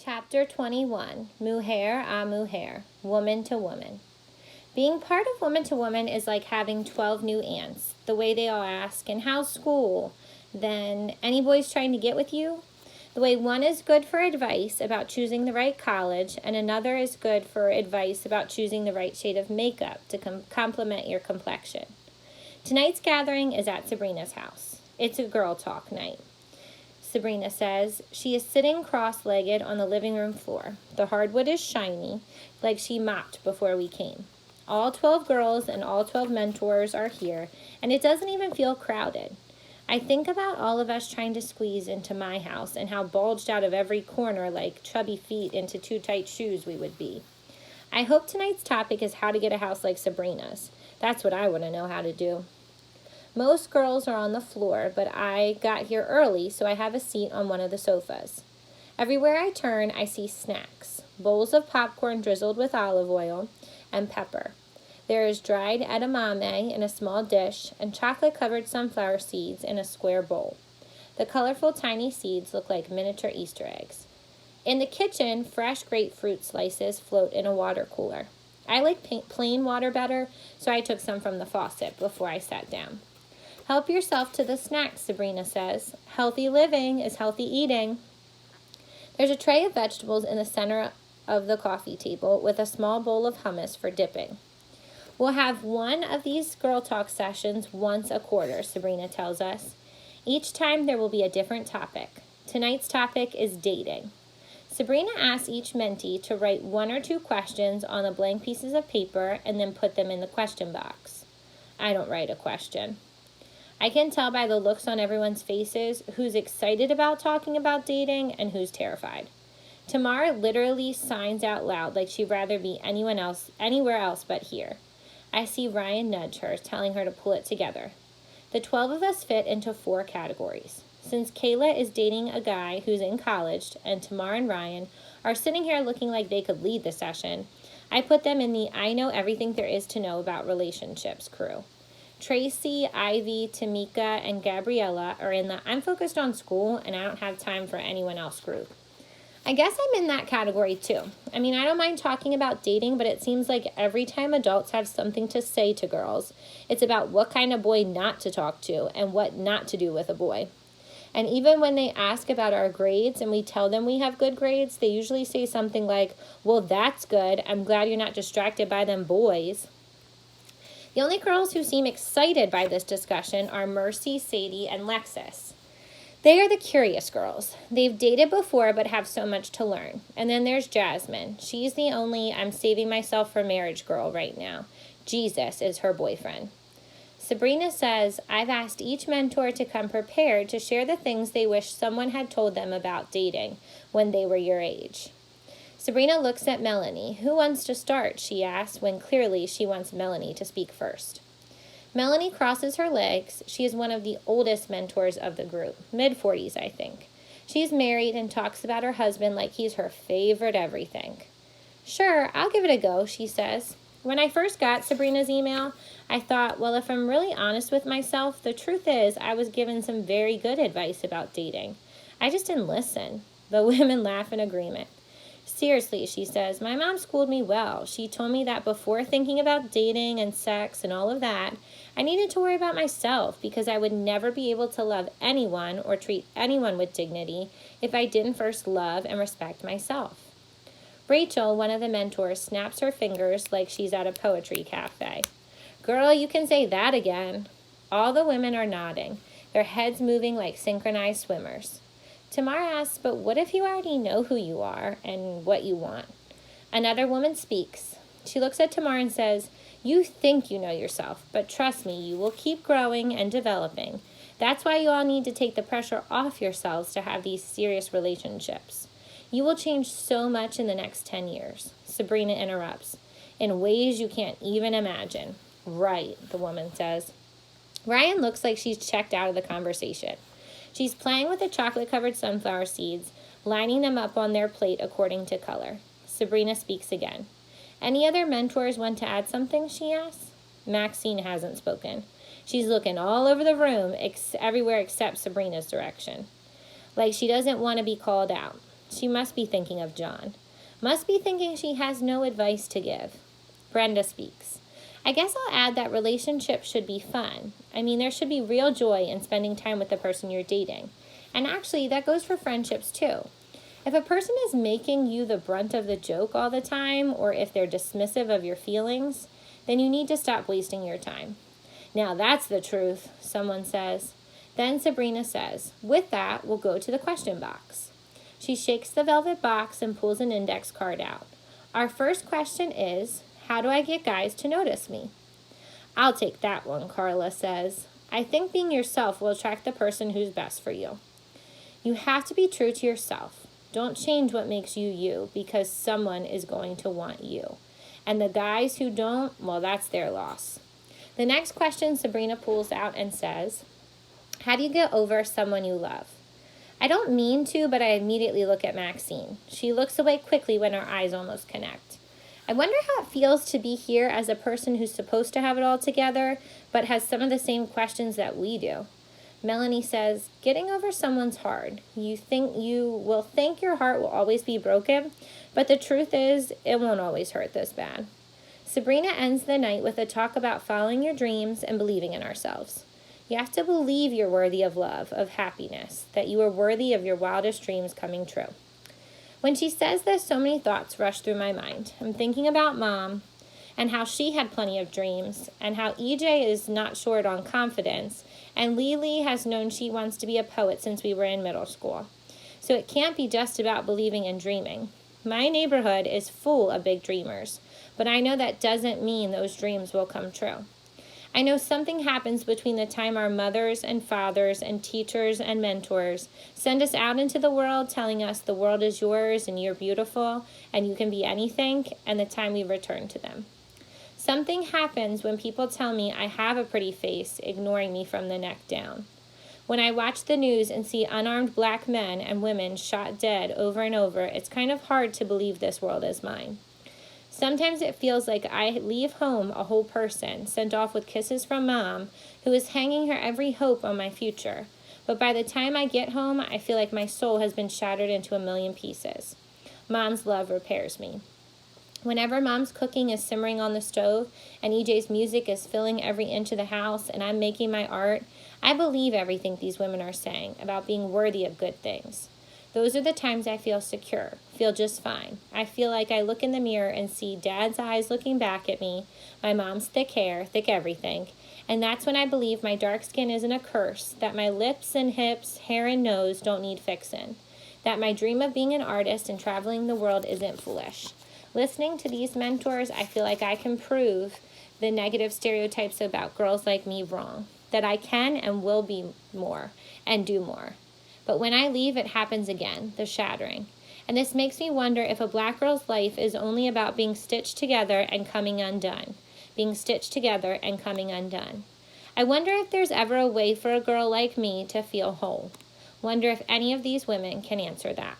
Chapter 21, Mujer a Mujer, Woman to Woman. Being part of Woman to Woman is like having 12 new aunts. The way they all ask, and how's school? Then, any boys trying to get with you? The way one is good for advice about choosing the right college, and another is good for advice about choosing the right shade of makeup to complement your complexion. Tonight's gathering is at Sabrina's house. It's a girl talk night. Sabrina says. She is sitting cross-legged on the living room floor. The hardwood is shiny, like she mopped before we came. All 12 girls and all 12 mentors are here, and it doesn't even feel crowded. I think about all of us trying to squeeze into my house and how bulged out of every corner like chubby feet into too tight shoes we would be. I hope tonight's topic is how to get a house like Sabrina's. That's what I want to know how to do. Most girls are on the floor, but I got here early, so I have a seat on one of the sofas. Everywhere I turn, I see snacks, bowls of popcorn drizzled with olive oil and pepper. There is dried edamame in a small dish and chocolate-covered sunflower seeds in a square bowl. The colorful tiny seeds look like miniature Easter eggs. In the kitchen, fresh grapefruit slices float in a water cooler. I like plain water better, so I took some from the faucet before I sat down. Help yourself to the snacks, Sabrina says. Healthy living is healthy eating. There's a tray of vegetables in the center of the coffee table with a small bowl of hummus for dipping. We'll have one of these girl talk sessions once a quarter, Sabrina tells us. Each time there will be a different topic. Tonight's topic is dating. Sabrina asks each mentee to write 1 or 2 questions on the blank pieces of paper and then put them in the question box. I don't write a question. I can tell by the looks on everyone's faces who's excited about talking about dating and who's terrified. Tamara literally signs out loud like she'd rather be anywhere else but here. I see Ryan nudge her, telling her to pull it together. The 12 of us fit into 4 categories. Since Kayla is dating a guy who's in college and Tamara and Ryan are sitting here looking like they could lead the session, I put them in the I know everything there is to know about relationships crew. Tracy, Ivy, Tamika, and Gabriella are in the I'm focused on school and I don't have time for anyone else group. I guess I'm in that category too. I mean, I don't mind talking about dating, but it seems like every time adults have something to say to girls, it's about what kind of boy not to talk to and what not to do with a boy. And even when they ask about our grades and we tell them we have good grades, they usually say something like, well, that's good. I'm glad you're not distracted by them boys. The only girls who seem excited by this discussion are Mercy, Sadie, and Lexus. They are the curious girls. They've dated before but have so much to learn. And then there's Jasmine. She's the only I'm saving myself for marriage girl right now. Jesus is her boyfriend. Sabrina says, I've asked each mentor to come prepared to share the things they wish someone had told them about dating when they were your age. Sabrina looks at Melanie. Who wants to start, she asks, when clearly she wants Melanie to speak first. Melanie crosses her legs. She is one of the oldest mentors of the group, mid-40s, I think. She's married and talks about her husband like he's her favorite everything. Sure, I'll give it a go, she says. When I first got Sabrina's email, I thought, well, if I'm really honest with myself, the truth is I was given some very good advice about dating. I just didn't listen. The women laugh in agreement. Seriously, she says, my mom schooled me well. She told me that before thinking about dating and sex and all of that, I needed to worry about myself because I would never be able to love anyone or treat anyone with dignity if I didn't first love and respect myself. Rachel, one of the mentors, snaps her fingers like she's at a poetry cafe. Girl, you can say that again. All the women are nodding, their heads moving like synchronized swimmers. Tamara asks, but what if you already know who you are and what you want? Another woman speaks. She looks at Tamara and says, you think you know yourself, but trust me, you will keep growing and developing. That's why you all need to take the pressure off yourselves to have these serious relationships. You will change so much in the next 10 years. Sabrina interrupts, in ways you can't even imagine. Right, the woman says. Ryan looks like she's checked out of the conversation. She's playing with the chocolate-covered sunflower seeds, lining them up on their plate according to color. Sabrina speaks again. Any other mentors want to add something, she asks. Maxine hasn't spoken. She's looking all over the room, everywhere except Sabrina's direction. Like she doesn't want to be called out. She must be thinking of John. Must be thinking she has no advice to give. Brenda speaks. I guess I'll add that relationships should be fun. I mean, there should be real joy in spending time with the person you're dating. And actually, that goes for friendships too. If a person is making you the brunt of the joke all the time, or if they're dismissive of your feelings, then you need to stop wasting your time. Now that's the truth, someone says. Then Sabrina says, with that, we'll go to the question box. She shakes the velvet box and pulls an index card out. Our first question is, how do I get guys to notice me? I'll take that one, Carla says. I think being yourself will attract the person who's best for you. You have to be true to yourself. Don't change what makes you you because someone is going to want you. And the guys who don't, well, that's their loss. The next question Sabrina pulls out and says, how do you get over someone you love? I don't mean to, but I immediately look at Maxine. She looks away quickly when our eyes almost connect. I wonder how it feels to be here as a person who's supposed to have it all together, but has some of the same questions that we do. Melanie says, getting over someone's hard. You will think your heart will always be broken, but the truth is, it won't always hurt this bad. Sabrina ends the night with a talk about following your dreams and believing in ourselves. You have to believe you're worthy of love, of happiness, that you are worthy of your wildest dreams coming true. When she says this, so many thoughts rush through my mind. I'm thinking about Mom and how she had plenty of dreams and how EJ is not short on confidence and Lily has known she wants to be a poet since we were in middle school. So it can't be just about believing and dreaming. My neighborhood is full of big dreamers, but I know that doesn't mean those dreams will come true. I know something happens between the time our mothers and fathers and teachers and mentors send us out into the world telling us the world is yours and you're beautiful and you can be anything, and the time we return to them. Something happens when people tell me I have a pretty face, ignoring me from the neck down. When I watch the news and see unarmed black men and women shot dead over and over, it's kind of hard to believe this world is mine. Sometimes it feels like I leave home a whole person, sent off with kisses from Mom, who is hanging her every hope on my future. But by the time I get home, I feel like my soul has been shattered into a million pieces. Mom's love repairs me. Whenever Mom's cooking is simmering on the stove and EJ's music is filling every inch of the house and I'm making my art, I believe everything these women are saying about being worthy of good things. Those are the times I feel secure, feel just fine. I feel like I look in the mirror and see Dad's eyes looking back at me, my mom's thick hair, thick everything, and that's when I believe my dark skin isn't a curse, that my lips and hips, hair and nose don't need fixin', that my dream of being an artist and traveling the world isn't foolish. Listening to these mentors, I feel like I can prove the negative stereotypes about girls like me wrong, that I can and will be more and do more. But when I leave, it happens again, the shattering. And this makes me wonder if a black girl's life is only about being stitched together and coming undone. Being stitched together and coming undone. I wonder if there's ever a way for a girl like me to feel whole. Wonder if any of these women can answer that.